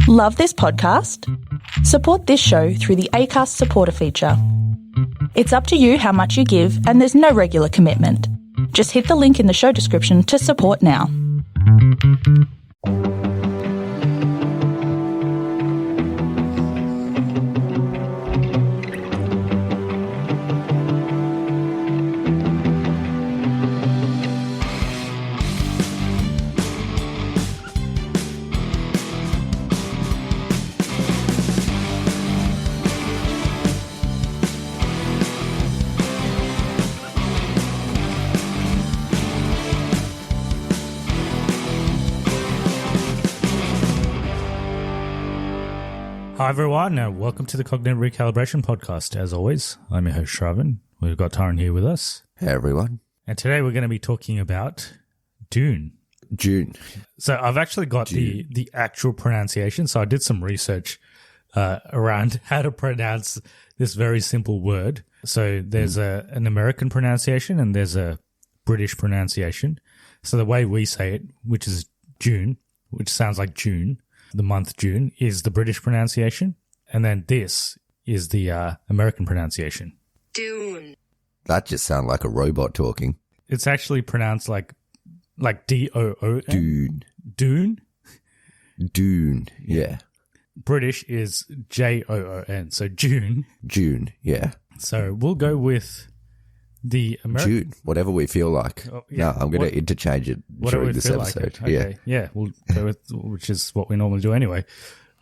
Love this podcast? Support this show through the Acast supporter feature. It's up to you how much you give, and there's no regular commitment. Just hit the link in the show description to support now. Hi everyone, and welcome to the Cognitive Recalibration podcast. As always, I'm your host Shravan. We've got Taran here with us. Hey everyone. And today we're going to be talking about Dune. Dune. So I've actually got the actual pronunciation. So I did some research around how to pronounce this very simple word. So there's an American pronunciation and there's a British pronunciation. So the way we say it, which is June, which sounds like June, the month June, is the British pronunciation. And then this is the American pronunciation. Dune. That just sounded like a robot talking. It's actually pronounced like D-O-O-N. Dune. Dune? Dune, yeah. British is J-O-O-N, so June. June, yeah. So we'll go with the American. June, whatever we feel like. Oh, yeah. No, I'm going to interchange it during this episode. Like okay. Yeah, we'll go with, which is what we normally do anyway.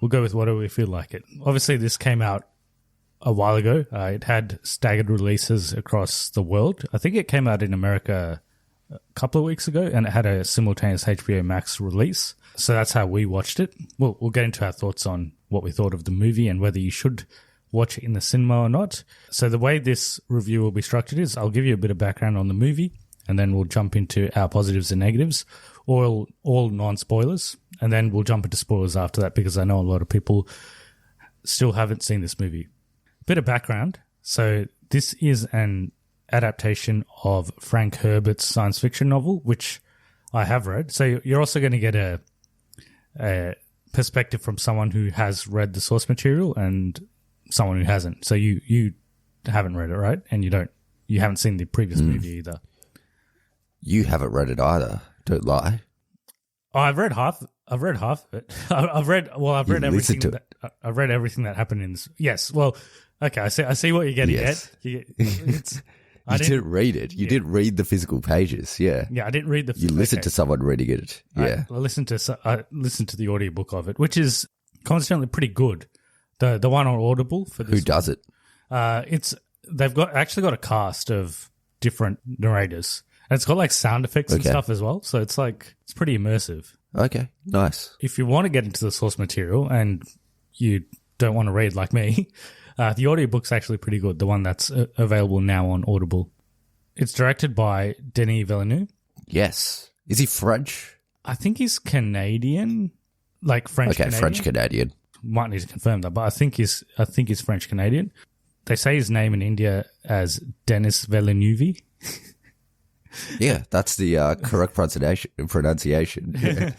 We'll go with whatever we feel like it. Obviously, this came out a while ago. It had staggered releases across the world. I think it came out in America a couple of weeks ago, and it had a simultaneous HBO Max release. So that's how we watched it. We'll get into our thoughts on what we thought of the movie and whether you should watch it in the cinema or not. So the way this review will be structured is I'll give you a bit of background on the movie, and then we'll jump into our positives and negatives, all non-spoilers, and then we'll jump into spoilers after that because I know a lot of people still haven't seen this movie. Bit of background. So this is an adaptation of Frank Herbert's science fiction novel, which I have read. So you're also going to get a perspective from someone who has read the source material and someone who hasn't. So you haven't read it, right? And you haven't seen the previous movie either. You haven't read it either. Don't lie. Oh, I've read half of it. I've read everything. I've read everything that happened in this. Yes. Well, okay. I see what you're getting at. You didn't read it. You didn't read the physical pages. Yeah. Yeah, I didn't read the. You listened to someone reading it. Yeah. I listened to the audiobook of it, which is consequently pretty good. The one on Audible for this. Who does it? They've actually got a cast of different narrators. And it's got like sound effects and stuff as well. So it's pretty immersive. Okay, nice. If you want to get into the source material and you don't want to read like me, the audiobook's actually pretty good. The one that's available now on Audible. It's directed by Denis Villeneuve. Yes. Is he French? I think he's Canadian, like French-Canadian. Okay, French-Canadian. Might need to confirm that, but I think he's French-Canadian. They say his name in India as Denis Villeneuve. Yeah, that's the correct pronunciation. Yeah.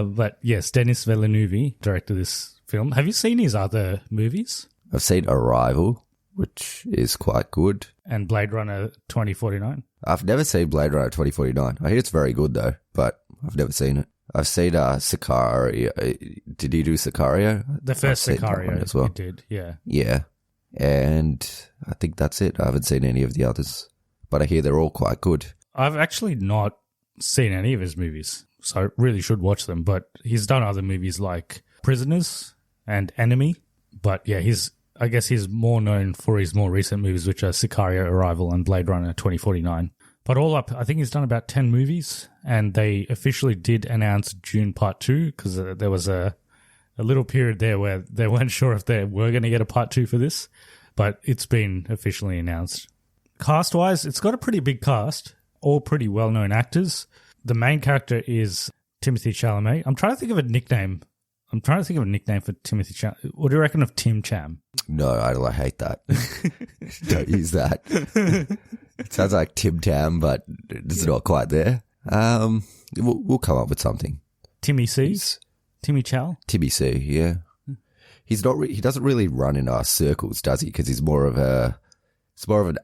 But yes, Denis Villeneuve directed this film. Have you seen his other movies? I've seen Arrival, which is quite good. And Blade Runner 2049? I've never seen Blade Runner 2049. I hear it's very good though, but I've never seen it. I've seen Sicario. Did he do Sicario? The first Sicario as well. He did, yeah. Yeah. And I think that's it. I haven't seen any of the others, but I hear they're all quite good. I've actually not seen any of his movies, so I really should watch them. But he's done other movies like Prisoners and Enemy. But yeah, I guess he's more known for his more recent movies, which are Sicario, Arrival, and Blade Runner 2049. But all up, I think he's done about 10 movies, and they officially did announce Dune Part 2 because there was a little period there where they weren't sure if they were going to get a Part 2 for this, but it's been officially announced. Cast-wise, it's got a pretty big cast, all pretty well-known actors. The main character is Timothée Chalamet. I'm trying to think of a nickname for Timothée Chalamet. What do you reckon of Tim Cham? No, I hate that. Don't use that. It sounds like Tim Tam, but it's not quite there. We'll come up with something. Timmy C's? Timmy Chow? Timmy C, yeah. He's not. He doesn't really run in our circles, does he? Because he's more of an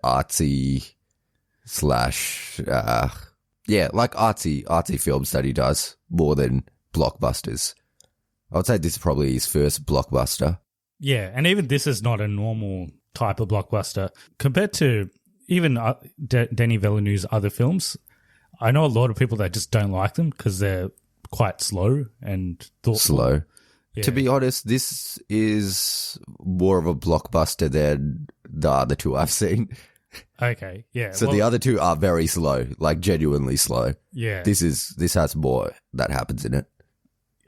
artsy slash, like artsy films that he does more than blockbusters. I would say this is probably his first blockbuster. Yeah, and even this is not a normal type of blockbuster compared to even Denis Villeneuve's other films. I know a lot of people that just don't like them because they're quite slow and thoughtful. Slow. Yeah. To be honest, this is more of a blockbuster than the other two I've seen. Okay, yeah. So the other two are very slow, like genuinely slow. Yeah. This has more that happens in it.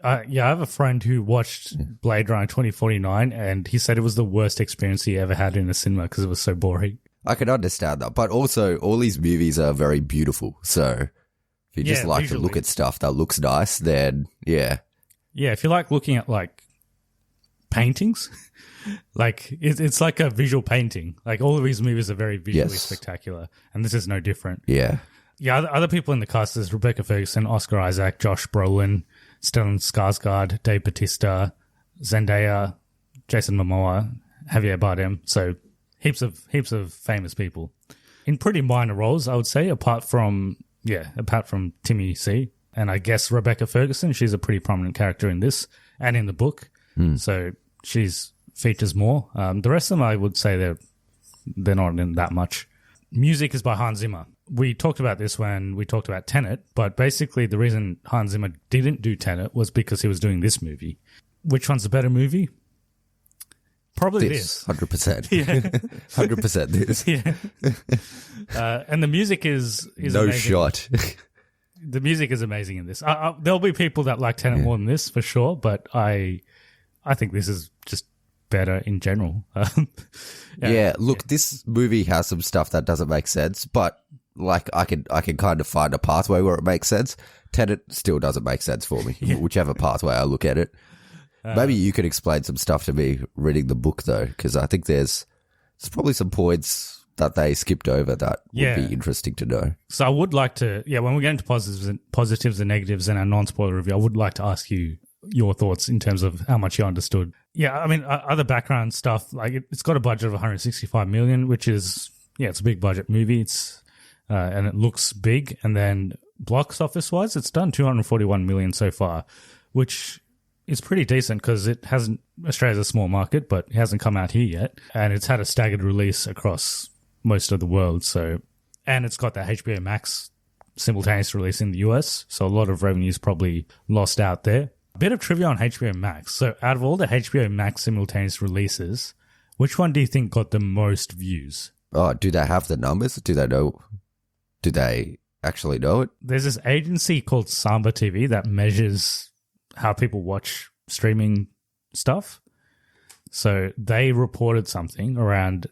I have a friend who watched Blade Runner 2049 and he said it was the worst experience he ever had in a cinema because it was so boring. I can understand that, but also all these movies are very beautiful. So if you just like visually. to look at stuff that looks nice, then yeah. Yeah, if you like looking at like paintings, like it's like a visual painting. Like all of these movies are very visually spectacular, and this is no different. Yeah. Yeah, other people in the cast is Rebecca Ferguson, Oscar Isaac, Josh Brolin, Stellan Skarsgård, Dave Bautista, Zendaya, Jason Momoa, Javier Bardem. So heaps of famous people in pretty minor roles, I would say, apart from Timmy C. And I guess Rebecca Ferguson, she's a pretty prominent character in this and in the book. So she's features more. The rest of them, I would say they're not in that much. Music is by Hans Zimmer. We talked about this when we talked about Tenet, but basically the reason Hans Zimmer didn't do Tenet was because he was doing this movie. Which one's a better movie? Probably this. 100%. Yeah. 100% this. Yeah. And the music is no amazing. shot. The music is amazing in this. There'll be people that like Tenet more than this for sure, but I think this is just better in general. Look, this movie has some stuff that doesn't make sense, but like I can kind of find a pathway where it makes sense. Tenet still doesn't make sense for me, whichever pathway I look at it. Maybe you could explain some stuff to me reading the book though, because I think there's probably some points that they skipped over that would be interesting to know. So I would like to, when we get into positives and negatives in our non-spoiler review, I would like to ask you your thoughts in terms of how much you understood. Yeah, I mean, other background stuff, like it's got a budget of 165 million, which is, it's a big budget movie. It's, and it looks big. And then box office wise, it's done 241 million so far, which is pretty decent because Australia's a small market, but it hasn't come out here yet. And it's had a staggered release across most of the world. So, and it's got that HBO Max simultaneous release in the US. So a lot of revenue's probably lost out there. A bit of trivia on HBO Max. So out of all the HBO Max simultaneous releases, which one do you think got the most views? Oh, do they have the numbers? Do they know? Do they actually know it? There's this agency called Samba TV that measures how people watch streaming stuff. So they reported something around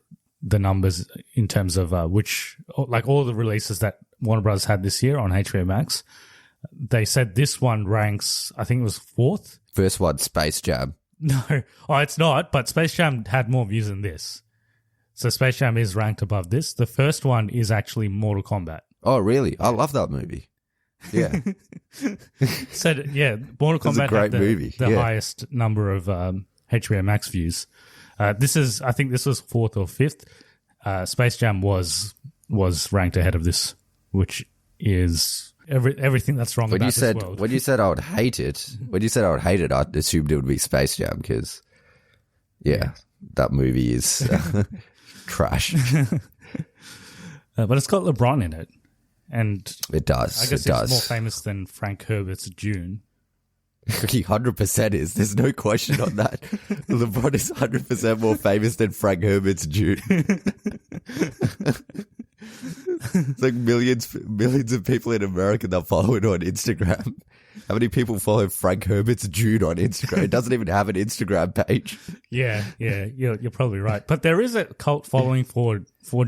the numbers in terms of like all the releases that Warner Bros. Had this year on HBO Max. They said this one ranks, I think it was 4th. First one, Space Jam. No, it's not, but Space Jam had more views than this. So Space Jam is ranked above this. The first one is actually Mortal Kombat. Oh, really? I love that movie. Yeah. So, Mortal Kombat great had movie. the highest number of HBO Max views. I think this was 4th or 5th. Space Jam was ranked ahead of this, which is everything that's wrong about this world. When you said I would hate it, I assumed it would be Space Jam because, that movie is trash. But it's got LeBron in it. And it does. I guess it's more famous than Frank Herbert's Dune. He 100% is. There's no question on that. LeBron is 100% more famous than Frank Herbert's Dune. It's like millions of people in America that follow it on Instagram. How many people follow Frank Herbert's Dune on Instagram? It doesn't even have an Instagram page. Yeah, you're probably right. But there is a cult following for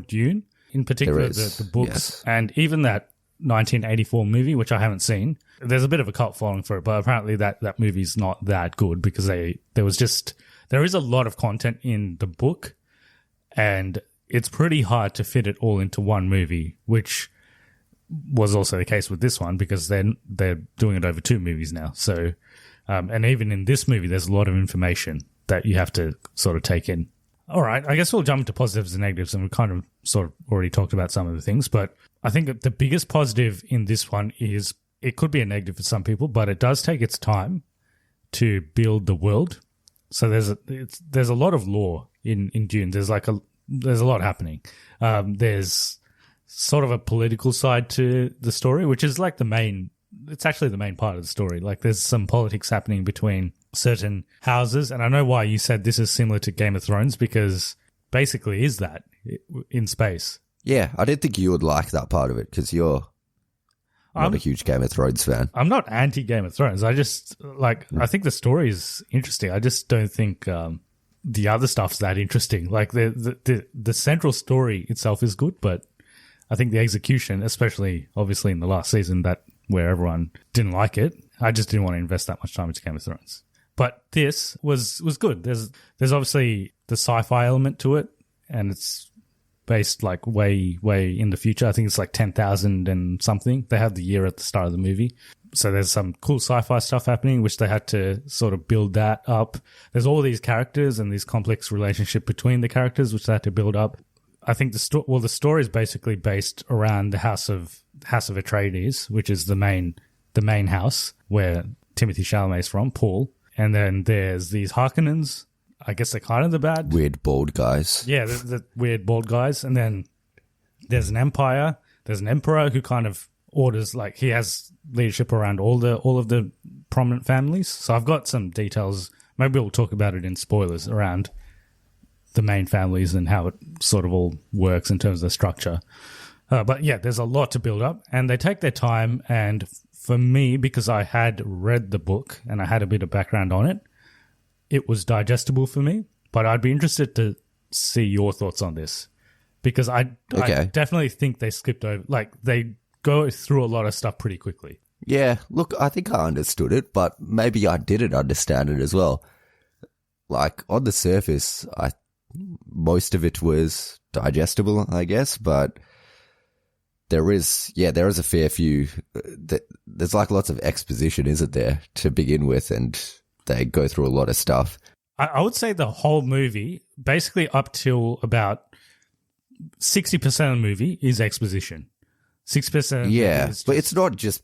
Dune, in particular the books, and even that 1984 movie, which I haven't seen. There's a bit of a cult following for it, but apparently that movie's not that good because there is a lot of content in the book, and it's pretty hard to fit it all into one movie, which was also the case with this one because they're doing it over 2 movies now. So And even in this movie, there's a lot of information that you have to sort of take in. All right, I guess we'll jump into positives and negatives, and we kind of sort of already talked about some of the things, but I think that the biggest positive in this one is it could be a negative for some people, but it does take its time to build the world. So there's a lot of lore in Dune. There's a lot happening. There's sort of a political side to the story, which is like it's actually the main part of the story. Like there's some politics happening between certain houses. And I know why you said this is similar to Game of Thrones, because basically is that in space. Yeah, I didn't think you would like that part of it because you're not a huge Game of Thrones fan. I'm not anti-Game of Thrones. I just I think the story is interesting. I just don't think the other stuff's that interesting. Like the central story itself is good, but I think the execution, especially obviously in the last season where everyone didn't like it, I just didn't want to invest that much time into Game of Thrones. But this was good. There's obviously the sci-fi element to it, and it's based like way in the future. I think it's like 10,000 and something. They have the year at the start of the movie. So there's some cool sci-fi stuff happening, which they had to sort of build that up. There's all these characters and this complex relationship between the characters, which they had to build up. I think the story is basically based around the House of Atreides, which is the main house where Timothée Chalamet's from, Paul. And then there's these Harkonnens. I guess they're kind of the bad. Weird bald guys. Yeah, the weird bald guys. And then there's an empire. There's an emperor who kind of orders, like he has leadership around all of the prominent families. So I've got some details. Maybe we'll talk about it in spoilers around the main families and how it sort of all works in terms of the structure. But yeah, there's a lot to build up, and they take their time. And for me, because I had read the book and I had a bit of background on it, it was digestible for me. But I'd be interested to see your thoughts on this, because I definitely think they skipped over, like they go through a lot of stuff pretty quickly. Yeah, look, I think I understood it, but maybe I didn't understand it as well. Like on the surface, most of it was digestible, I guess, but there is a fair few. There's like lots of exposition, isn't there, to begin with, and they go through a lot of stuff. I would say the whole movie, basically up till about 60% of the movie, is exposition. 6%. Yeah, but it's not just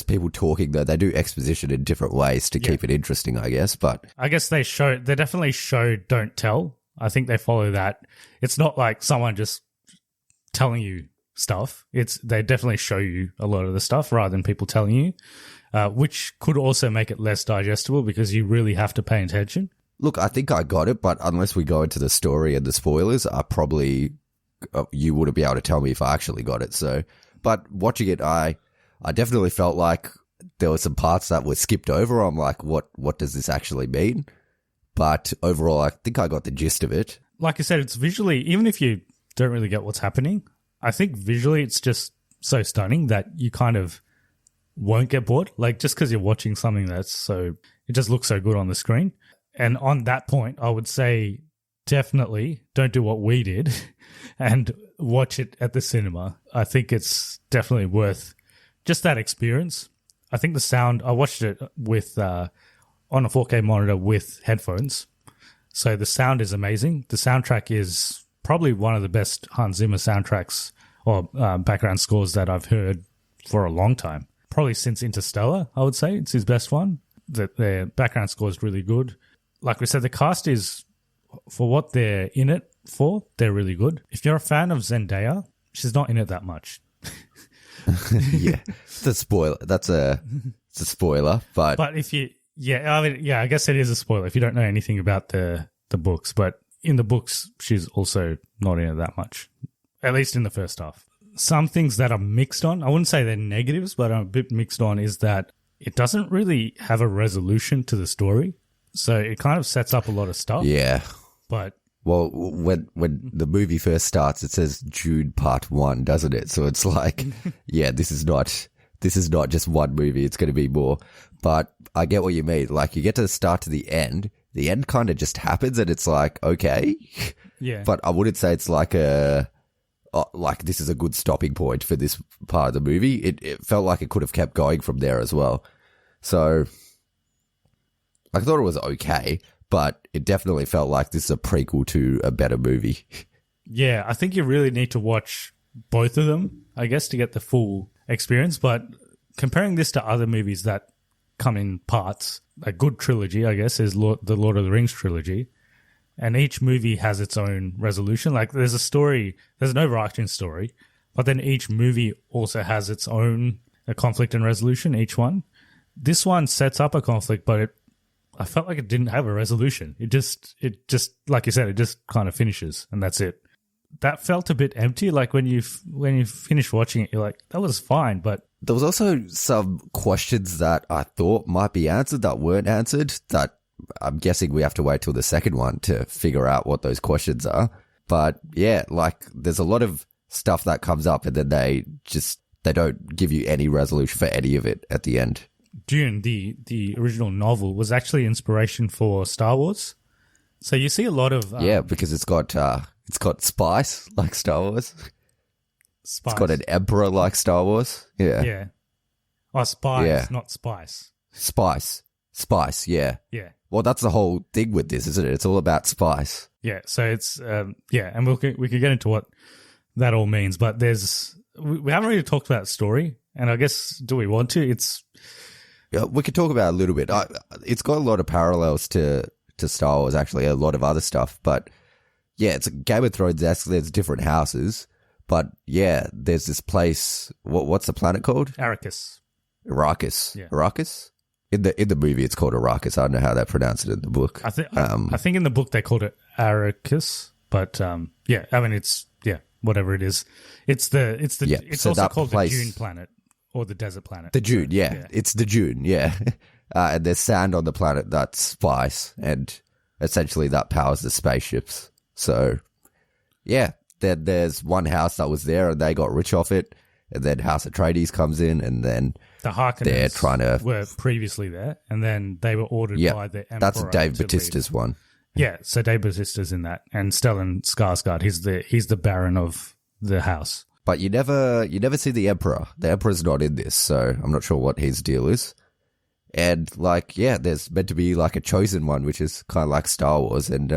people talking though. They do exposition in different ways to keep it interesting, I guess. But I guess they definitely show don't tell. I think they follow that. It's not like someone just telling you stuff. They definitely show you a lot of the stuff rather than people telling you, which could also make it less digestible because you really have to pay attention. Look, I think I got it, but unless we go into the story and the spoilers, you wouldn't be able to tell me if I actually got it. So, but watching it, I definitely felt like there were some parts that were skipped over. I'm like, what does this actually mean? But overall, I think I got the gist of it. Like I said, it's visually, even if you don't really get what's happening, I think visually it's just so stunning that you kind of won't get bored. Like just because you're watching something it just looks so good on the screen. And on that point, I would say definitely don't do what we did and watch it at the cinema. I think it's definitely worth just that experience. I think the sound, I watched it with on a 4K monitor with headphones. So the sound is amazing. The soundtrack is probably one of the best Hans Zimmer soundtracks or background scores that I've heard for a long time. Probably since Interstellar, I would say. It's his best one. Their background score is really good. Like we said, the cast is, for what they're in it for, they're really good. If you're a fan of Zendaya, she's not in it that much. Yeah, it's a spoiler. It's a spoiler, but if you, I guess it is a spoiler if you don't know anything about the books. But in the books, she's also not in it that much, at least in the first half. Some things that are mixed on, I wouldn't say they're negatives, but I'm a bit mixed on, is that it doesn't really have a resolution to the story. So it kind of sets up a lot of stuff. Yeah. But well, when the movie first starts, it says Dune Part 1, doesn't it? So it's like, yeah, this is not just one movie. It's going to be more. But I get what you mean. Like, you get to the start to the end kind of just happens, and it's like, okay. Yeah. But I wouldn't say it's like this is a good stopping point for this part of the movie. It felt like it could have kept going from there as well. So, I thought it was okay, but it definitely felt like this is a prequel to a better movie. Yeah, I think you really need to watch both of them, I guess, to get the full experience. But comparing this to other movies that come in parts, a good trilogy, I guess, is the Lord of the Rings trilogy. And each movie has its own resolution. Like, there's an overarching story, but then each movie also has its own conflict and resolution, each one. This one sets up a conflict, but I felt like it didn't have a resolution. It just, like you said, it just kind of finishes, and that's it. That felt a bit empty. Like, when you finish watching it, you're like, that was fine, but there was also some questions that I thought might be answered that weren't answered, that I'm guessing we have to wait till the second one to figure out what those questions are. But yeah, like, there's a lot of stuff that comes up and then they don't give you any resolution for any of it at the end. Dune, the original novel, was actually inspiration for Star Wars. So you see a lot of yeah, because it's got spice like Star Wars. Spice. It's got an emperor like Star Wars. Yeah. Yeah. Oh, spice, Yeah. not spice. Spice, yeah. Yeah. Well, that's the whole thing with this, isn't it? It's all about spice. Yeah. So it's yeah, and we could get into what that all means, but we haven't really talked about story, and I guess, do we want to? Yeah, we could talk about it a little bit. It's got a lot of parallels to Star Wars, actually, a lot of other stuff. But yeah, it's Game of Thrones-esque. There's different houses. But yeah, there's this place. What's the planet called? Arrakis. Yeah. Arrakis? In the movie, it's called Arrakis. I don't know how they pronounce it in the book. I think in the book they called it Arrakis. But yeah, I mean, it's whatever it is. It's also called the Dune planet. Or the desert planet. The Dune, yeah. It's the Dune, yeah. And there's sand on the planet that's spice, and essentially that powers the spaceships. So, yeah, there's one house that was there and they got rich off it, and then House Atreides comes in, and then the Harkonnens were previously there, and then they were ordered by the Emperor. That's Dave Bautista's one. Yeah, so Dave Bautista's in that, and Stellan Skarsgård, he's the Baron of the house. But you never see the Emperor. The Emperor's not in this, so I'm not sure what his deal is. And like, yeah, there's meant to be like a chosen one, which is kind of like Star Wars, and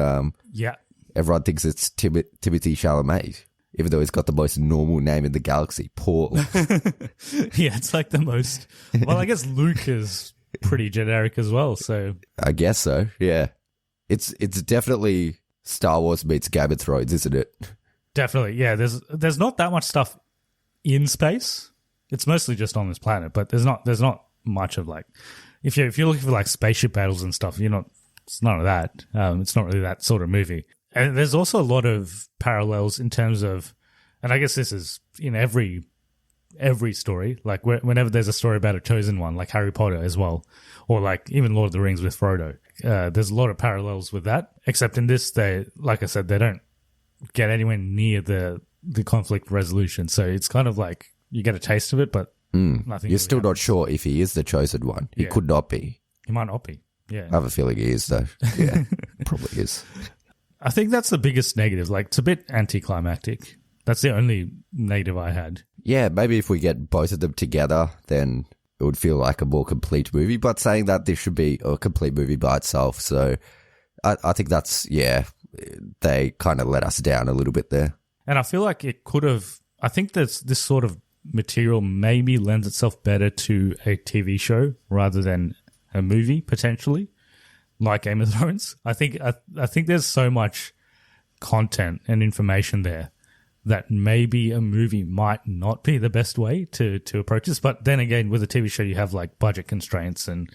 everyone thinks it's Timothée Chalamet, even though he's got the most normal name in the galaxy, Paul. Yeah, it's like the most. Well, I guess Luke is pretty generic as well. So I guess so. Yeah, it's definitely Star Wars meets Game of Thrones, isn't it? Definitely, yeah. There's not that much stuff in space. It's mostly just on this planet, but there's not much of, like, if you're looking for like spaceship battles and stuff, it's none of that. It's not really that sort of movie. And there's also a lot of parallels in terms of, and I guess this is in every story. Like, whenever there's a story about a chosen one, like Harry Potter as well, or like even Lord of the Rings with Frodo. There's a lot of parallels with that. Except in this, like I said, they don't get anywhere near the conflict resolution. So it's kind of like you get a taste of it, but nothing. You're still not sure if he is the chosen one. He could not be. He might not be. Yeah. I have a feeling he is, though. Yeah, probably is. I think that's the biggest negative. Like, it's a bit anticlimactic. That's the only negative I had. Yeah, maybe if we get both of them together, then it would feel like a more complete movie. But saying that, this should be a complete movie by itself. So I think that's, they kind of let us down a little bit there. And I feel like it could have, I think this sort of material maybe lends itself better to a TV show rather than a movie, potentially, like Game of Thrones. I think there's so much content and information there that maybe a movie might not be the best way to approach this. But then again, with a TV show, you have like budget constraints and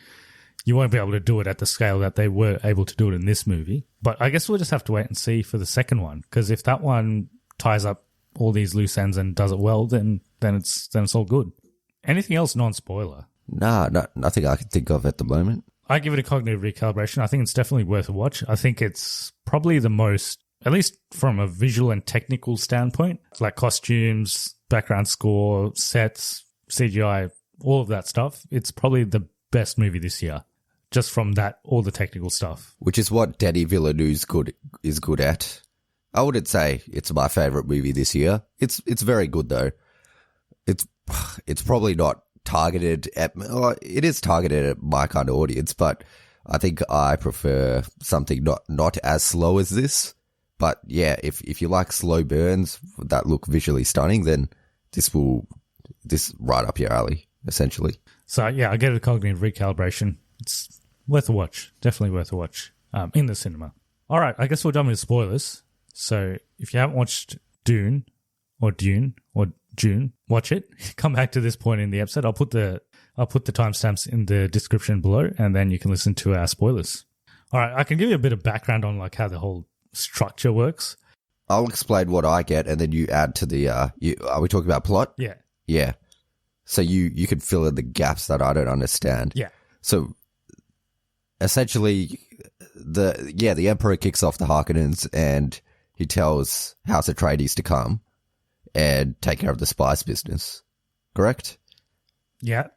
you won't be able to do it at the scale that they were able to do it in this movie. But I guess we'll just have to wait and see for the second one, because if that one ties up all these loose ends and does it well, then it's all good. Anything else non-spoiler? Nah, nothing I can think of at the moment. I give it a cognitive recalibration. I think it's definitely worth a watch. I think it's probably the most, at least from a visual and technical standpoint, like costumes, background score, sets, CGI, all of that stuff. It's probably the best movie this year, just from that, all the technical stuff. Which is what Denis Villeneuve is good at. I wouldn't say it's my favorite movie this year. It's very good though. It's probably not targeted at, it is targeted at my kind of audience, but I think I prefer something not as slow as this. But yeah, if you like slow burns that look visually stunning, then this right up your alley, essentially. So yeah, I get a cognitive recalibration. It's worth a watch. Definitely worth a watch in the cinema. All right, I guess we're done with spoilers. So if you haven't watched Dune, watch it. Come back to this point in the episode. I'll put the timestamps in the description below, and then you can listen to our spoilers. All right, I can give you a bit of background on like how the whole structure works. I'll explain what I get, and then you add to the. Are we talking about plot? Yeah. Yeah. So you can fill in the gaps that I don't understand. Yeah. So essentially, the Emperor kicks off the Harkonnens, and he tells House Atreides to come and take care of the spice business. Correct? Yeah.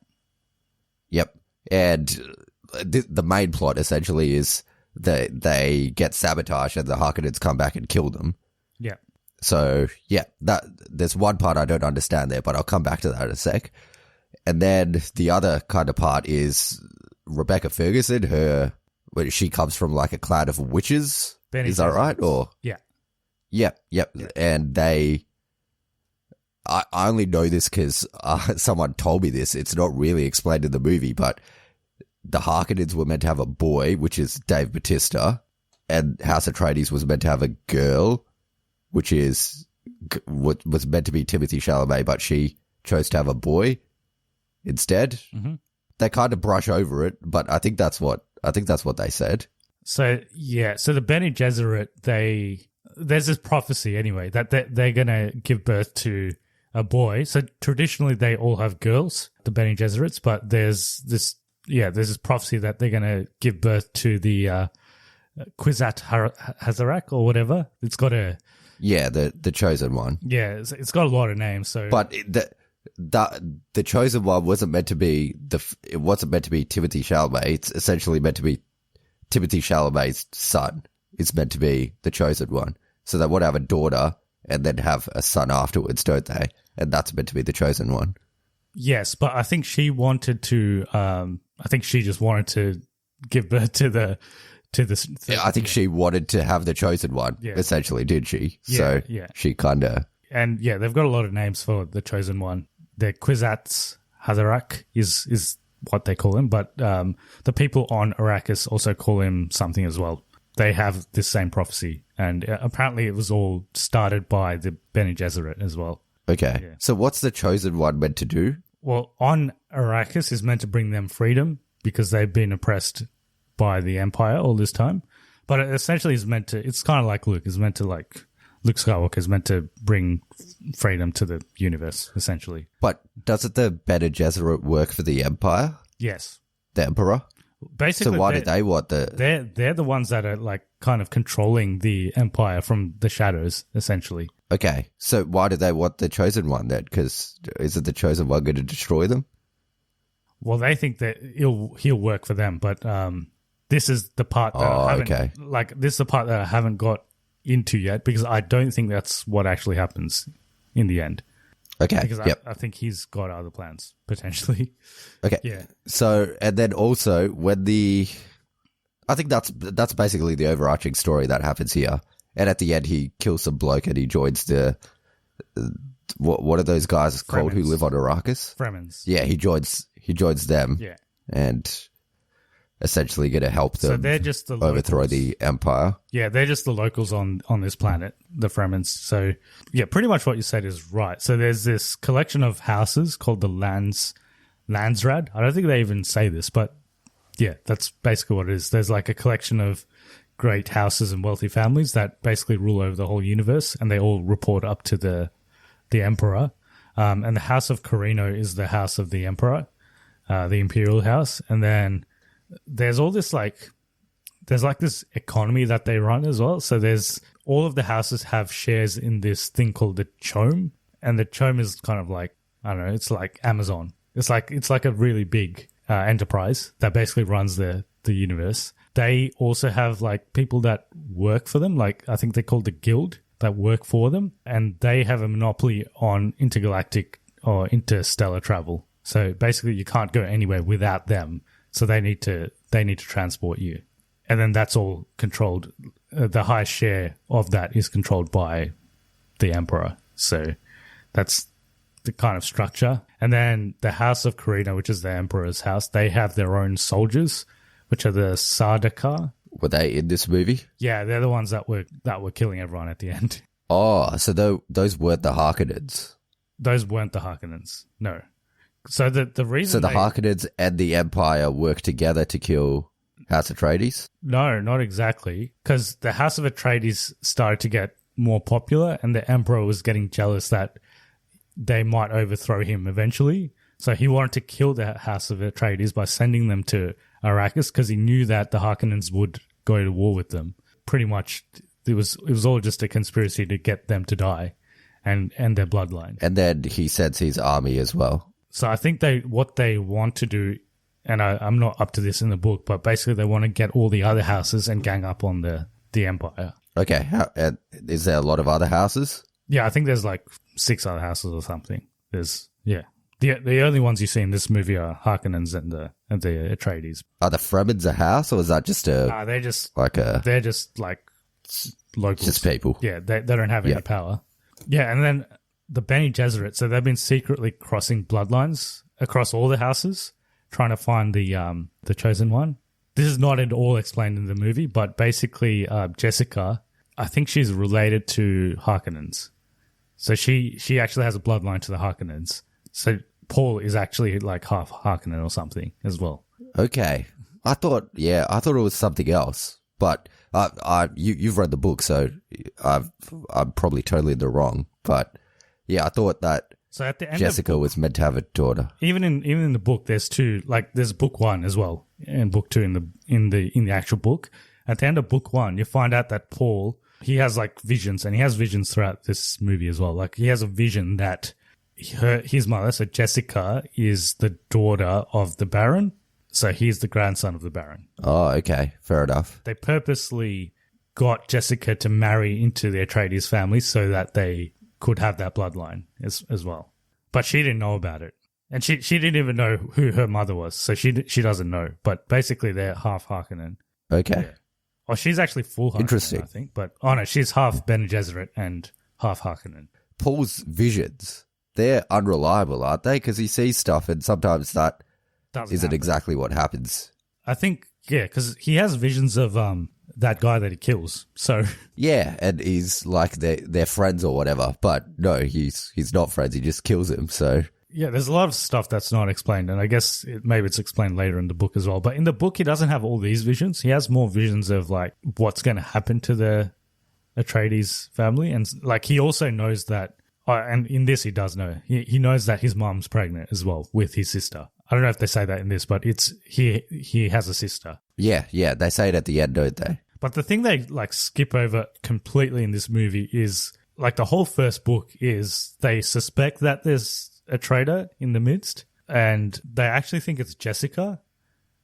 Yep. And the main plot essentially is that they get sabotaged and the Harkonnens come back and kill them. Yeah. So, yeah, there's one part I don't understand there, but I'll come back to that in a sec. And then the other kind of part is Rebecca Ferguson, she comes from like a clan of witches. Is that right? Or yeah. Yep. And I only know this because someone told me this. It's not really explained in the movie, but the Harkonnens were meant to have a boy, which is Dave Bautista, and House Atreides was meant to have a girl, which was meant to be Timothée Chalamet, but she chose to have a boy instead. Mm-hmm. They kind of brush over it, but I think that's what they said. So yeah, so the Bene Gesserit, there's this prophecy anyway that they're gonna give birth to a boy. So traditionally they all have girls, the Bene Gesserits, but there's this prophecy that they're gonna give birth to the Kwisatz Haderach or whatever. It's got the chosen one. Yeah, it's got a lot of names. So, but the chosen one wasn't meant to be Timothée Chalamet. It's essentially meant to be Timothée Chalamet's son. It's meant to be the chosen one. So they want to have a daughter and then have a son afterwards, don't they? And that's meant to be the chosen one. Yes, but I think she wanted to. I think she just wanted to give birth to the. I think she wanted to have the chosen one. Yeah. Essentially, did she? Yeah, so yeah. She kind of. And yeah, they've got a lot of names for the chosen one. The Kwisatz Haderach is what they call him, but the people on Arrakis also call him something as well. They have this same prophecy, and apparently it was all started by the Bene Gesserit as well. Okay. Yeah. So what's the chosen one meant to do? Well, on Arrakis is meant to bring them freedom because they've been oppressed by the Empire all this time. But it essentially is meant to, it's kind of like Luke, is meant to like, Luke Skywalker is meant to bring freedom to the universe, essentially. But doesn't the Bene Gesserit work for the Empire? Yes. The Emperor? Basically, so why do they want the... They're the ones that are like kind of controlling the Empire from the shadows, essentially. Okay, so why do they want the chosen one then? Because isn't the chosen one going to destroy them? Well, they think that he'll work for them, but this is the part that this is the part that I haven't got into yet because I don't think that's what actually happens in the end. Okay, because I think he's got other plans potentially. Okay, yeah. So and then also I think that's basically the overarching story that happens here. And at the end, he kills some bloke and he joins the what are those guys called who live on Arrakis? Fremens. Yeah, he joins them. Yeah, and essentially going to help them. So they're just the overthrow locals. The Empire. Yeah, they're just the locals on this planet, the Fremens. So yeah, pretty much what you said is right. So there's this collection of houses called the Landsraad. I don't think they even say this, but yeah, that's basically what it is. There's like a collection of great houses and wealthy families that basically rule over the whole universe, and they all report up to the Emperor. And the House of Carino is the house of the Emperor, the Imperial House. And then there's all this there's this economy that they run as well. So there's all of the houses have shares in this thing called the Chome, and the Chome is kind of like, I don't know, it's like Amazon. It's like a really big enterprise that basically runs the universe. They also have like people that work for them, like I think they're called the Guild, that work for them, and they have a monopoly on intergalactic or interstellar travel. So basically you can't go anywhere without them. So they need to transport you. And then that's all controlled. The highest share of that is controlled by the Emperor. So that's the kind of structure. And then the House of Carino, which is the Emperor's house, they have their own soldiers, which are the Sardaukar. Were they in this movie? Yeah, they're the ones that were killing everyone at the end. Oh, so those weren't the Harkonnens. Those weren't the Harkonnens, no. So the reason So the Harkonnens and the Empire work together to kill House Atreides? No, not exactly. Because the House of Atreides started to get more popular and the Emperor was getting jealous that they might overthrow him eventually. So he wanted to kill the House of Atreides by sending them to Arrakis because he knew that the Harkonnens would go to war with them. Pretty much, it was all just a conspiracy to get them to die and their bloodline. And then he sends his army as well. So I think what they want to do, and I'm not up to this in the book, but basically they want to get all the other houses and gang up on the Empire. Okay, is there a lot of other houses? Yeah, I think there's like 6 other houses or something. The only ones you see in this movie are Harkonnens and the Atreides. Are the Fremens a house, or is that just they're just like locals, just people? Yeah, they don't have any power. Yeah, and then the Bene Gesserit. So they've been secretly crossing bloodlines across all the houses, trying to find the chosen one. This is not at all explained in the movie, but basically, Jessica, I think she's related to Harkonnens. So she actually has a bloodline to the Harkonnens. So Paul is actually like half Harkonnen or something as well. Okay. I thought it was something else. But you've read the book, so I'm probably totally in the wrong. But yeah, I thought that so at the end Jessica was meant to have a daughter. Even in the book, there's 2. Like there's book 1 as well, and book 2 in the actual book. At the end of book 1, you find out that Paul, he has like visions, and he has visions throughout this movie as well. Like he has a vision that his mother, so Jessica, is the daughter of the Baron. So he's the grandson of the Baron. Oh, okay. Fair enough. They purposely got Jessica to marry into the Atreides family so that they could have that bloodline as well. But she didn't know about it. And she didn't even know who her mother was. So she doesn't know. But basically they're half Harkonnen. Okay. Yeah. Oh, she's actually full Harkonnen, interesting. I think. But no, she's half Bene Gesserit and half Harkonnen. Paul's visions, they're unreliable, aren't they? Because he sees stuff and sometimes that isn't exactly what happens. I think, yeah, because he has visions of that guy that he kills. So yeah, and he's like they're friends or whatever. But no, he's not friends. He just kills him. So yeah, there's a lot of stuff that's not explained, and I guess maybe it's explained later in the book as well. But in the book, he doesn't have all these visions. He has more visions of like what's going to happen to the Atreides family, and like he also knows that. And in this, he does know. He knows that his mom's pregnant as well with his sister. I don't know if they say that in this, but he has a sister. Yeah, they say it at the end, don't they? But the thing they like skip over completely in this movie is like the whole first book is they suspect that there's a traitor in the midst, and they actually think it's Jessica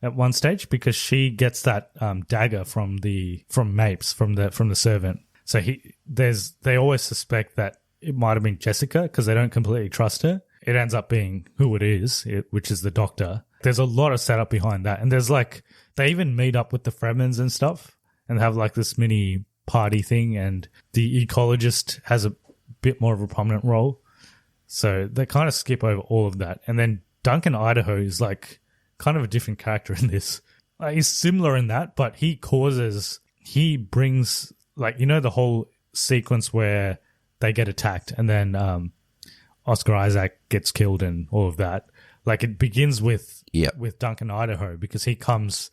at one stage because she gets that dagger from Mapes from the servant. So they always suspect that it might have been Jessica because they don't completely trust her. It ends up being who it is, which is the doctor. There's a lot of setup behind that. And there's like, they even meet up with the Fremens and stuff and have like this mini party thing. And the ecologist has a bit more of a prominent role. So they kind of skip over all of that. And then Duncan Idaho is like kind of a different character in this. He's similar in that, but he brings like, you know, the whole sequence where they get attacked and then Oscar Isaac gets killed and all of that. Like it begins with Duncan Idaho because he comes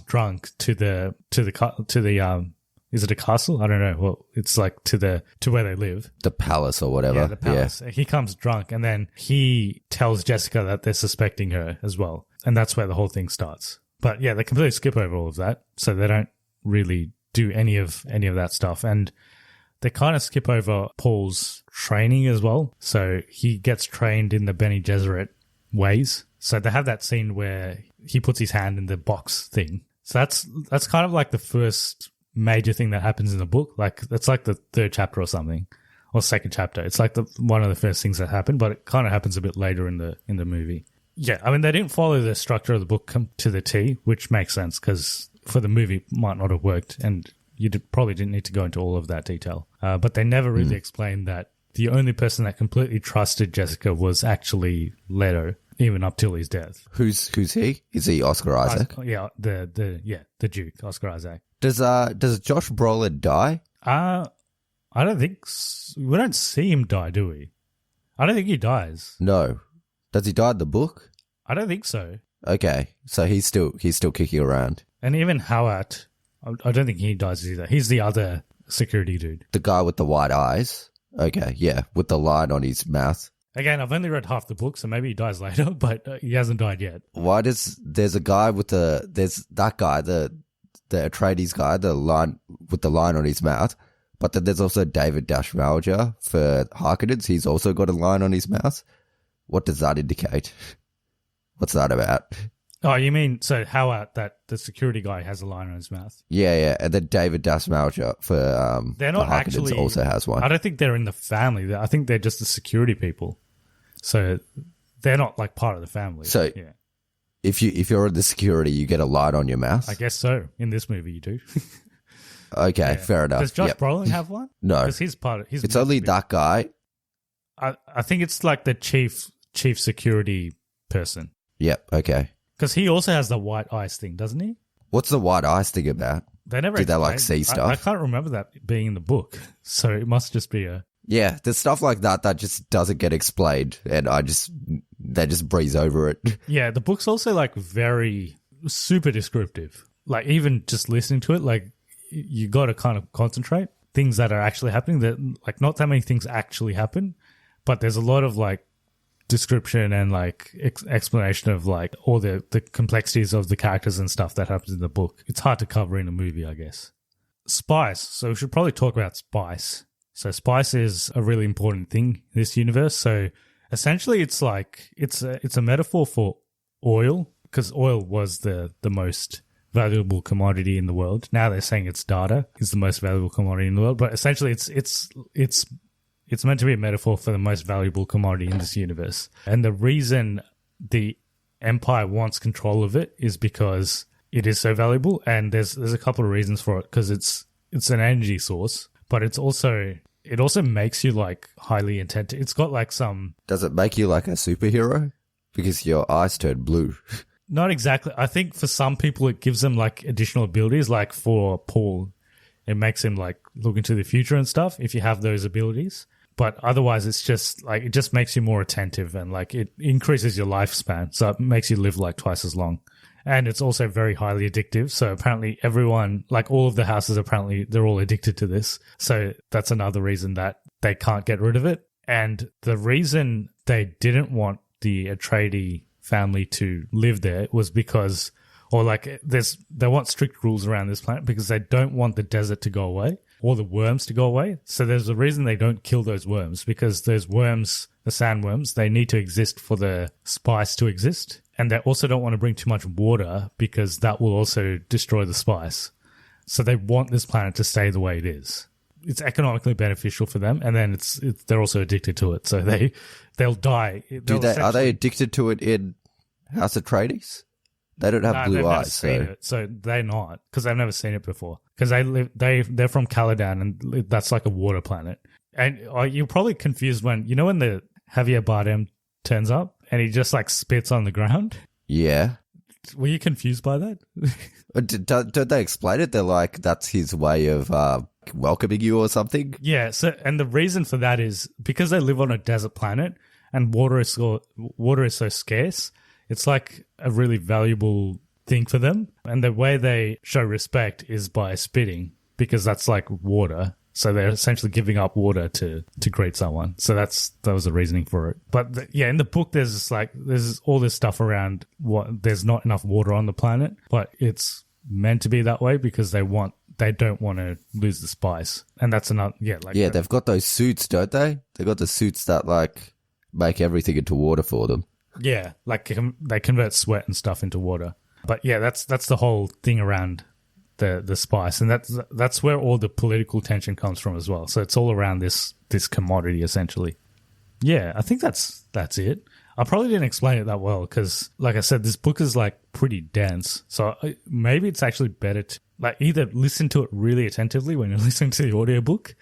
drunk to the is it a castle? I don't know. Well, it's like to where they live. The palace or whatever. Yeah, the palace. Yeah. He comes drunk and then he tells Jessica that they're suspecting her as well. And that's where the whole thing starts. But yeah, they completely skip over all of that. So they don't really do any of that stuff. And they kind of skip over Paul's training as well. So he gets trained in the Bene Gesserit ways. So they have that scene where he puts his hand in the box thing. So that's kind of like the first major thing that happens in the book. Like it's like the 3rd chapter or something, or 2nd chapter. It's like one of the first things that happen, but it kind of happens a bit later in the movie. Yeah, I mean, they didn't follow the structure of the book to the T, which makes sense because for the movie it might not have worked, and you probably didn't need to go into all of that detail. But they never really explained that the only person that completely trusted Jessica was actually Leto, even up till his death. Who's he? Is he Oscar Isaac? The Duke, Oscar Isaac. Does Josh Brolin die? I don't think we don't see him die, do we? I don't think he dies. No. Does he die in the book? I don't think so. Okay, so he's still kicking around. And even Howard, I don't think he dies either. He's the other security dude. The guy with the white eyes? Okay, yeah, with the line on his mouth. Again, I've only read half the book, so maybe he dies later, but he hasn't died yet. Why there's a guy there's that guy, the Atreides guy, the line with the line on his mouth, but then there's also David Dashmalger for Harkonnens. He's also got a line on his mouth. What does that indicate? What's that about? Oh, you mean, so Howard, that the security guy has a line on his mouth? Yeah, and then David Dashmalger for they're not for Harkonnens actually, also has one. I don't think they're in the family. I think they're just the security people. So they're not like part of the family. So yeah. If you're in the security, you get a line on your mouth? I guess so. In this movie, you do. Okay, fair enough. Does Josh Brolin have one? No. Because he's part of... It's only that guy. I think it's like the chief security person. Yep, okay. Because he also has the white eyes thing, doesn't he? What's the white eyes thing about? They never Did they like explain. see stuff? I can't remember that being in the book. So it must just be a... Yeah, there's stuff like that just doesn't get explained, and they just breeze over it. Yeah, the book's also like very super descriptive. Like even just listening to it, like you got to kind of concentrate. Things that are actually happening, that like not that many things actually happen, but there's a lot of like description and like explanation of like all the complexities of the characters and stuff that happens in the book. It's hard to cover in a movie, I guess. Spice. So we should probably talk about spice. So spice is a really important thing in this universe. So essentially it's like it's a metaphor for oil, because oil was the most valuable commodity in the world. Now they're saying it's data is the most valuable commodity in the world, but essentially it's meant to be a metaphor for the most valuable commodity in this universe. And the reason the Empire wants control of it is because it is so valuable, and there's a couple of reasons for it, because it's an energy source, but it also makes you like highly attentive. It's got like some... Does it make you like a superhero? Because your eyes turn blue. Not exactly. I think for some people it gives them like additional abilities. Like for Paul, it makes him like look into the future and stuff if you have those abilities. But otherwise it's just like, it just makes you more attentive, and like it increases your lifespan. So it makes you live like twice as long. And it's also very highly addictive. So apparently everyone, like all of the houses, apparently they're all addicted to this. So that's another reason that they can't get rid of it. And the reason they didn't want the Atreides family to live there was because, or like they want strict rules around this planet because they don't want the desert to go away or the worms to go away. So there's a reason they don't kill those worms, because those worms, the sandworms, they need to exist for the spice to exist. And they also don't want to bring too much water because that will also destroy the spice. So they want this planet to stay the way it is. It's economically beneficial for them, and then they're also addicted to it. So they'll die. Are they addicted to it in House Atreides? They don't have blue eyes, so they're not, because they've never seen it before. Because they're from Caladan, and that's like a water planet. And you're probably confused when the Javier Bardem turns up and he just like spits on the ground. Yeah. Were you confused by that? Don't they explain it? They're like, that's his way of welcoming you or something? Yeah. So, and the reason for that is because they live on a desert planet and water is so scarce. It's like a really valuable thing for them. And the way they show respect is by spitting, because that's like water. So they're essentially giving up water to greet someone. So that was the reasoning for it. But in the book, there's all this stuff around there's not enough water on the planet, but it's meant to be that way because they don't want to lose the spice. And that's another, they've got those suits, don't they? They've got the suits that like make everything into water for them. Yeah, like they convert sweat and stuff into water. But yeah, that's the whole thing around the spice, and that's where all the political tension comes from as well. So it's all around this commodity essentially. Yeah, I think that's it. I probably didn't explain it that well because, like I said, this book is like pretty dense. So maybe it's actually better to like either listen to it really attentively when you're listening to the audiobook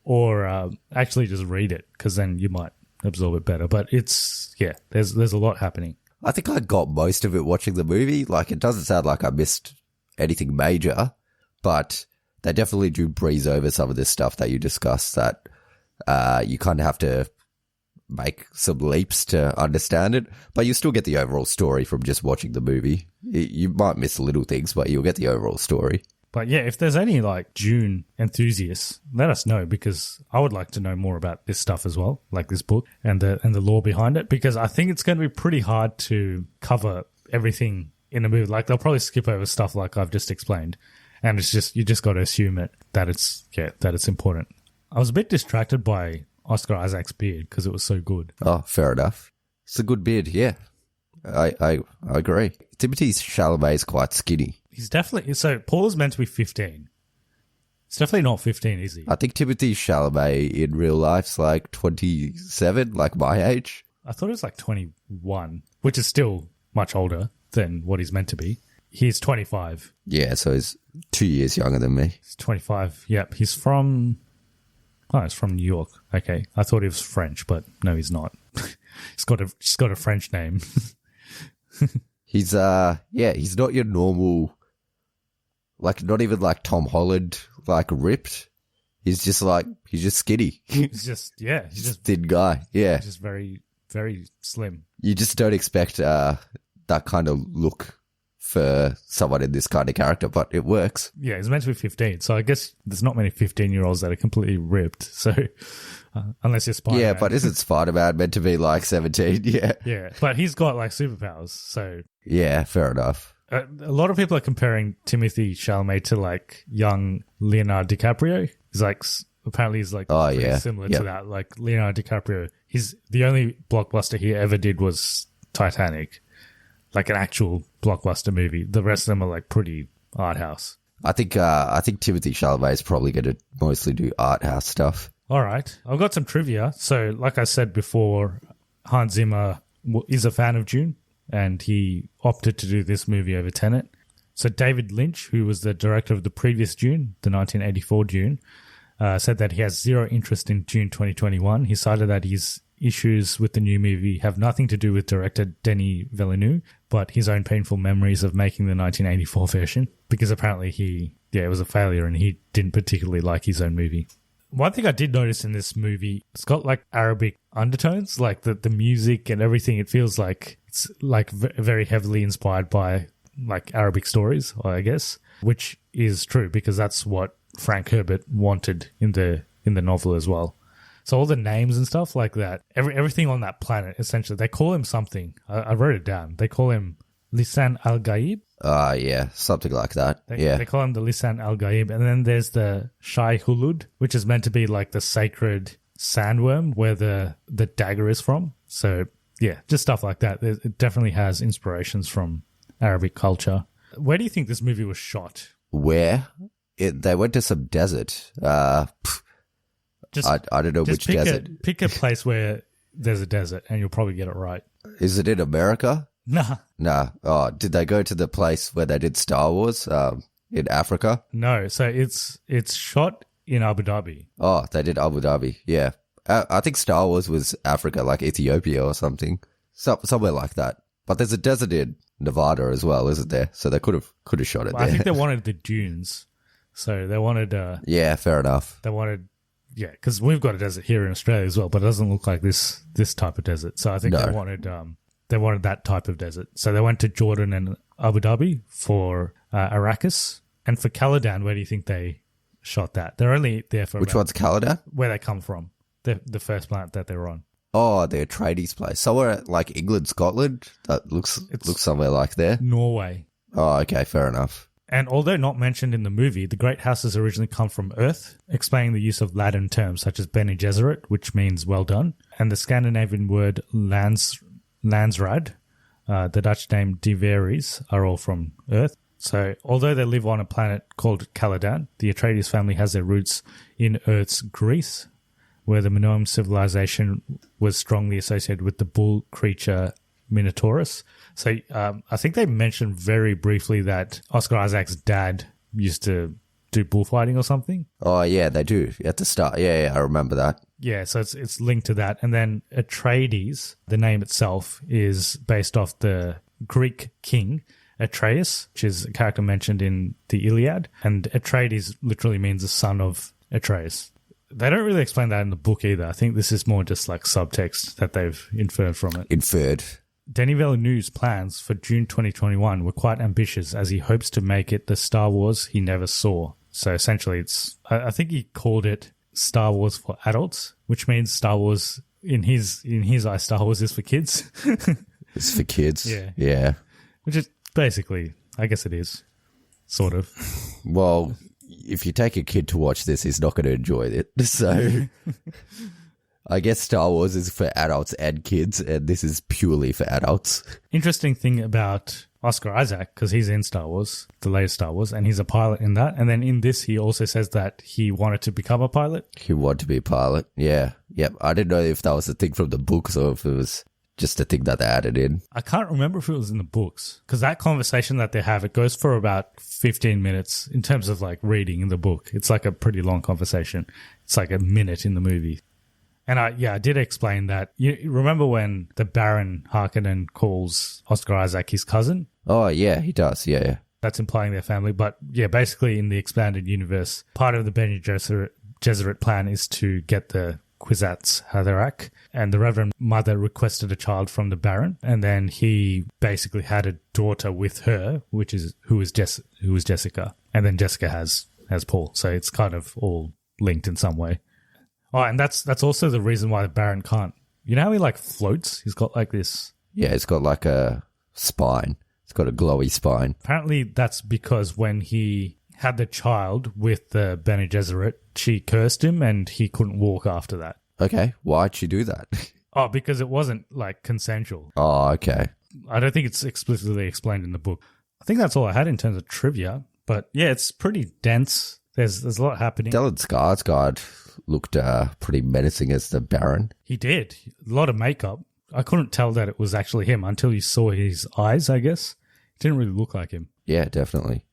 or actually just read it because then you might absorb it better. But it's, yeah, there's a lot happening. I think I got most of it watching the movie. Like, it doesn't sound like I missed anything major, but they definitely do breeze over some of this stuff that you discussed that you kind of have to make some leaps to understand it, but you still get the overall story from just watching the movie. You might miss little things, but you'll get the overall story. But yeah, if there's any like Dune enthusiasts, let us know because I would like to know more about this stuff as well, like this book and the lore behind it, because I think it's going to be pretty hard to cover everything in a movie. Like they'll probably skip over stuff like I've just explained, and it's just you just got to assume that it's important. I was a bit distracted by Oscar Isaac's beard because it was so good. Oh, fair enough. It's a good beard, yeah. I agree. Timothée Chalamet is quite skinny. He's definitely... So, Paul is meant to be 15. It's definitely not 15, is he? I think Timothée Chalamet in real life's like 27, like my age. I thought it was like 21, which is still much older than what he's meant to be. He's 25. Yeah, so he's 2 years younger than me. He's 25, yep. He's from... Oh, he's from New York. Okay. I thought he was French, but no, he's not. He's got a French name. He's he's not your normal, like not even like Tom Holland, like ripped. He's just skinny. He's just thin guy. Yeah. He's just very, very slim. You just don't expect that kind of look for someone in this kind of character, but it works. Yeah, he's meant to be 15, so I guess there's not many 15-year-olds that are completely ripped, so unless you're Spider-Man. Yeah, but isn't Spider-Man meant to be like 17? Yeah. Yeah, but he's got like superpowers, so... Yeah, fair enough. A lot of people are comparing Timothée Chalamet to like young Leonardo DiCaprio. He's like... Apparently he's like similar to that. Like Leonardo DiCaprio, the only blockbuster he ever did was Titanic. Like an actual blockbuster movie. The rest of them are like pretty art house. I think Timothée Chalamet is probably going to mostly do art house stuff. All right. I've got some trivia. So like I said before, Hans Zimmer is a fan of Dune and he opted to do this movie over Tenet. So David Lynch, who was the director of the previous Dune, the 1984 Dune, said that he has zero interest in Dune 2021. He cited that his issues with the new movie have nothing to do with director Denis Villeneuve, but his own painful memories of making the 1984 version, because apparently it was a failure and he didn't particularly like his own movie. One thing I did notice in this movie, it's got like Arabic undertones, like the music and everything. It feels like it's like very heavily inspired by like Arabic stories, I guess, which is true because that's what Frank Herbert wanted in the novel as well. So all the names and stuff like that, everything on that planet, essentially, they call him something. I wrote it down. They call him Lisan al-Gaib. Yeah, something like that. They call him the Lisan al-Gaib. And then there's the Shai Hulud, which is meant to be like the sacred sandworm where the dagger is from. So yeah, just stuff like that. It definitely has inspirations from Arabic culture. Where do you think this movie was shot? Where? They went to some desert. I don't know which desert. Pick a place where there's a desert and you'll probably get it right. Is it in America? Nah. Oh, did they go to the place where they did Star Wars in Africa? No. So it's shot in Abu Dhabi. Oh, they did Abu Dhabi. Yeah. I think Star Wars was Africa, like Ethiopia or something. Somewhere like that. But there's a desert in Nevada as well, isn't there? So they could have shot it there. I think they wanted the dunes. So they wanted... yeah, fair enough. They wanted... Yeah, because we've got a desert here in Australia as well, but it doesn't look like this type of desert. So I think they wanted that type of desert. So they went to Jordan and Abu Dhabi for Arrakis. And for Caladan, where do you think they shot that? They're only there for... Which one's Caladan? Where they come from. The first planet that they're on. Oh, their Atreides place. Somewhere like England, Scotland? That looks somewhere like there. Norway. Oh, okay, fair enough. And although not mentioned in the movie, the Great Houses originally come from Earth, explaining the use of Latin terms such as Bene Gesserit, which means well done, and the Scandinavian word Landsrad, the Dutch name Die Veres, are all from Earth. So although they live on a planet called Caladan, the Atreides family has their roots in Earth's Greece, where the Minoan civilization was strongly associated with the bull creature Minotaurus. So I think they mentioned very briefly that Oscar Isaac's dad used to do bullfighting or something. Oh, yeah, they do at the start. Yeah, I remember that. Yeah, so it's linked to that. And then Atreides, the name itself, is based off the Greek king Atreus, which is a character mentioned in the Iliad. And Atreides literally means the son of Atreus. They don't really explain that in the book either. I think this is more just like subtext that they've inferred from it. Inferred. Denis Villeneuve's plans for June 2021 were quite ambitious, as he hopes to make it the Star Wars he never saw. So essentially, I think he called it Star Wars for adults, which means Star Wars, in his eye, Star Wars is for kids. It's for kids. Yeah. Which is basically, I guess it is, sort of. Well, if you take a kid to watch this, he's not going to enjoy it. So I guess Star Wars is for adults and kids, and this is purely for adults. Interesting thing about Oscar Isaac, because he's in Star Wars, the latest Star Wars, and he's a pilot in that. And then in this, he also says that he wanted to become a pilot. He wanted to be a pilot, yeah. Yep. I didn't know if that was a thing from the books or if it was just a thing that they added in. I can't remember if it was in the books, because that conversation that they have, it goes for about 15 minutes in terms of like reading in the book. It's like a pretty long conversation. It's like a minute in the movie. And I did explain that. You remember when the Baron Harkonnen calls Oscar Isaac his cousin? Oh, yeah, he does. Yeah. That's implying their family. But yeah, basically in the expanded universe, part of the Bene Gesserit plan is to get the Kwisatz Haderach. And the Reverend Mother requested a child from the Baron. And then he basically had a daughter with her, who was Jessica. And then Jessica has Paul. So it's kind of all linked in some way. Oh, and that's also the reason why the Baron can't. You know how he like floats? He's got like this. Yeah, he's got like a spine. It's got a glowy spine. Apparently, that's because when he had the child with the Bene Gesserit, she cursed him, and he couldn't walk after that. Okay, why'd she do that? Oh, because it wasn't like consensual. Oh, okay. I don't think it's explicitly explained in the book. I think that's all I had in terms of trivia. But yeah, it's pretty dense. There's a lot happening. Stellan Skarsgård looked pretty menacing as the Baron. He did. A lot of makeup. I couldn't tell that it was actually him until you saw his eyes, I guess. It didn't really look like him. Yeah, definitely.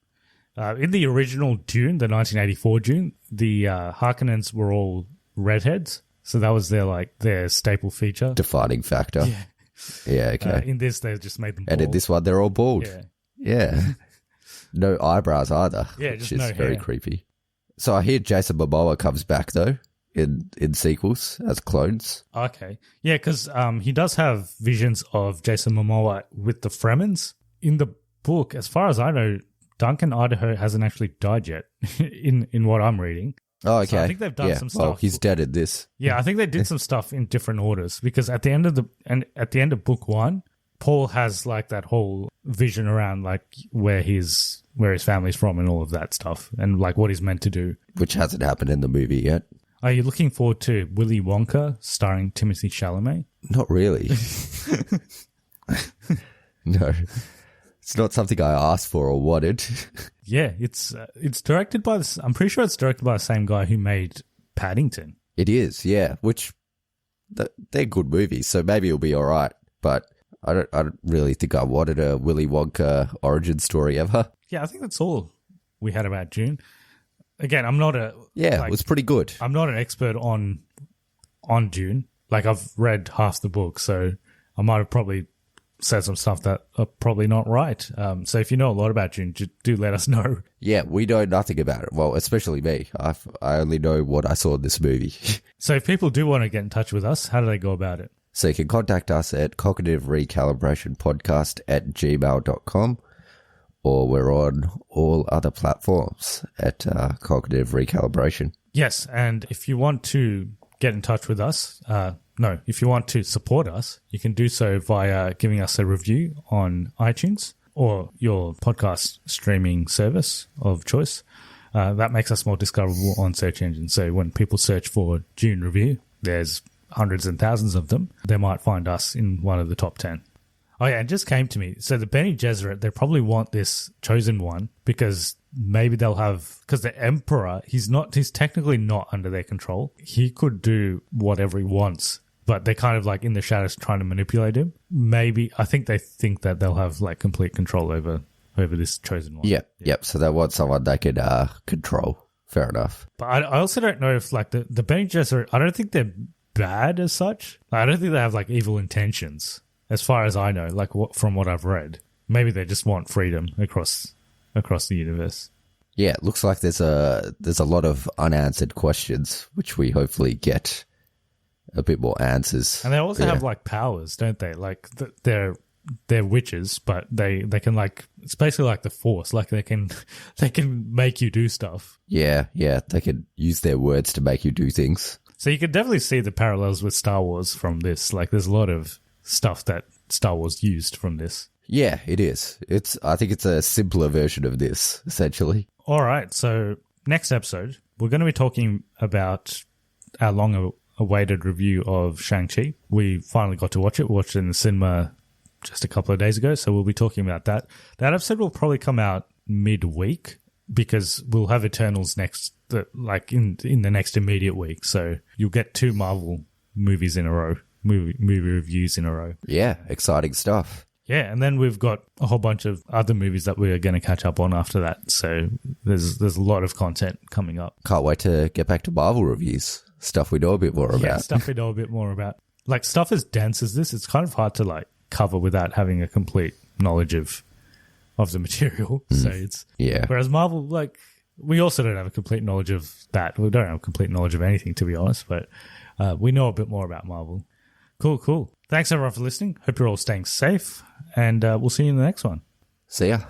In the original Dune, the 1984 Dune, the Harkonnens were all redheads. So that was their staple feature. Defining factor. Yeah. Yeah, okay. In this, they just made them bald. And in this one, they're all bald. Yeah. No eyebrows either. Yeah, which just is no very hair. Creepy. So I hear Jason Momoa comes back, though, in sequels as clones. Okay. Yeah, because he does have visions of Jason Momoa with the Fremens. In the book, as far as I know, Duncan Idaho hasn't actually died yet in what I'm reading. Oh, okay. So I think they've done some stuff. Well, he's dead in this. Yeah, I think they did some stuff in different orders, because at the end of book 1, Paul has like that whole vision around like where his family's from and all of that stuff, and like what he's meant to do, which hasn't happened in the movie yet. Are you looking forward to Willy Wonka starring Timothée Chalamet? Not really. No, it's not something I asked for or wanted. Yeah, it's directed by I'm pretty sure it's directed by the same guy who made Paddington. It is, yeah. Which they're good movies, so maybe it'll be all right. But I don't really think I wanted a Willy Wonka origin story ever. Yeah, I think that's all we had about Dune. Again, I'm not a it was pretty good. I'm not an expert on Dune. Like, I've read half the book, so I might have probably said some stuff that are probably not right. So if you know a lot about Dune, do let us know. Yeah, we know nothing about it. Well, especially me. I only know what I saw in this movie. So if people do want to get in touch with us, how do they go about it? So you can contact us at cognitiverecalibrationpodcast@gmail.com, or we're on all other platforms at Cognitive Recalibration. Yes, and if you want to get in touch with us, if you want to support us, you can do so via giving us a review on iTunes or your podcast streaming service of choice. That makes us more discoverable on search engines. So when people search for Dune Review, there's hundreds and thousands of them. They might find us in one of the top 10. Oh yeah, it just came to me. So the Bene Gesserit, they probably want this chosen one because maybe they'll have, because the Emperor, he's technically not under their control. He could do whatever he wants, but they're kind of like in the shadows trying to manipulate him. Maybe, I think they think that they'll have like complete control over this chosen one. Yep. So they want someone they can control. Fair enough. But I also don't know if like the Bene Gesserit, I don't think they're bad as such. I don't think they have like evil intentions, as far as I know, like from what I've read. Maybe they just want freedom across the universe. Yeah, it looks like there's a lot of unanswered questions, which we hopefully get a bit more answers. And they also have like powers, don't they? Like they're witches, but they can like, it's basically like the Force. Like they can make you do stuff. Yeah, they can use their words to make you do things. So you can definitely see the parallels with Star Wars from this. Like there's a lot of stuff that Star Wars used from this. Yeah, it is. I think it's a simpler version of this, essentially. All right, so next episode, we're going to be talking about our long-awaited review of Shang-Chi. We finally got to watch it. We watched it in the cinema just a couple of days ago, so we'll be talking about that. That episode will probably come out midweek because we'll have Eternals next, like in the next immediate week. So you'll get 2 Marvel movies in a row, movie reviews in a row. Yeah, exciting stuff. Yeah, and then we've got a whole bunch of other movies that we're going to catch up on after that. So there's a lot of content coming up. Can't wait to get back to Marvel reviews. Stuff we know a bit more about. Yeah, stuff we know a bit more about. Like stuff as dense as this, it's kind of hard to like cover without having a complete knowledge of the material. So it's Whereas Marvel, like we also don't have a complete knowledge of that. We don't have a complete knowledge of anything, to be honest. But we know a bit more about Marvel. Cool. Thanks everyone for listening. Hope you're all staying safe, and we'll see you in the next one. See ya.